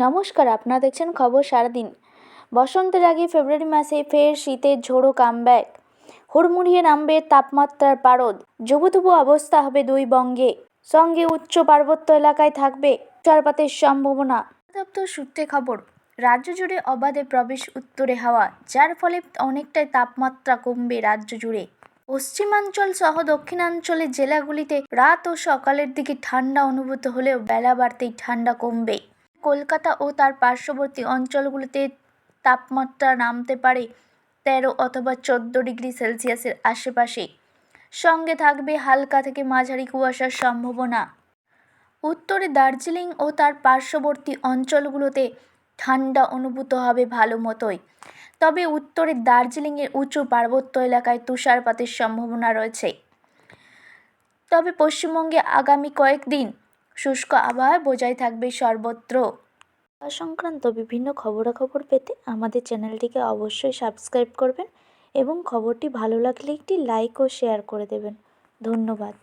নমস্কার, আপনারা দেখছেন খবর সারাদিন। বসন্তের আগে ফেব্রুয়ারি মাসে ফের শীতের ঝোড়ো কামব্যাক। হুড়মুড়িয়ে নামবে তাপমাত্রার পারদ। জবুথবু অবস্থা হবে দুই বঙ্গে, সঙ্গে উচ্চ পার্বত্য এলাকায় থাকবে তুষারপাতের সম্ভাবনা। দপ্তর সূত্রে খবর, রাজ্য জুড়ে অবাধে প্রবেশ উত্তরে হাওয়া, যার ফলে অনেকটাই তাপমাত্রা কমবে রাজ্য জুড়ে। পশ্চিমাঞ্চল সহ দক্ষিণাঞ্চলের জেলাগুলিতে রাত ও সকালের দিকে ঠান্ডা অনুভূত হলেও বেলা বাড়তেই ঠান্ডা কমবে। কলকাতা ও তার পার্শ্ববর্তী অঞ্চলগুলিতে তাপমাত্রা নামতে পারে 13 অথবা 14 ডিগ্রি সেলসিয়াসের আশেপাশে। সঙ্গে থাকবে হালকা থেকে মাঝারি কুয়াশার সম্ভাবনা। উত্তরে দার্জিলিং ও তার পার্শ্ববর্তী অঞ্চলগুলোতে ঠান্ডা অনুভূত হবে ভালো মতোই, তবে উত্তরে দার্জিলিংয়ের উঁচু পার্বত্য এলাকায় তুষারপাতের সম্ভাবনা রয়েছে। তবে পশ্চিমবঙ্গে আগামী কয়েকদিন শুষ্ক আবহাওয়া বজায় থাকবে সর্বত্র। সংক্রান্ত বিভিন্ন খবরাখবর পেতে আমাদের চ্যানেলটিকে অবশ্যই সাবস্ক্রাইব করবেন এবং খবরটি ভালো লাগলে একটি লাইক ও শেয়ার করে দেবেন। ধন্যবাদ।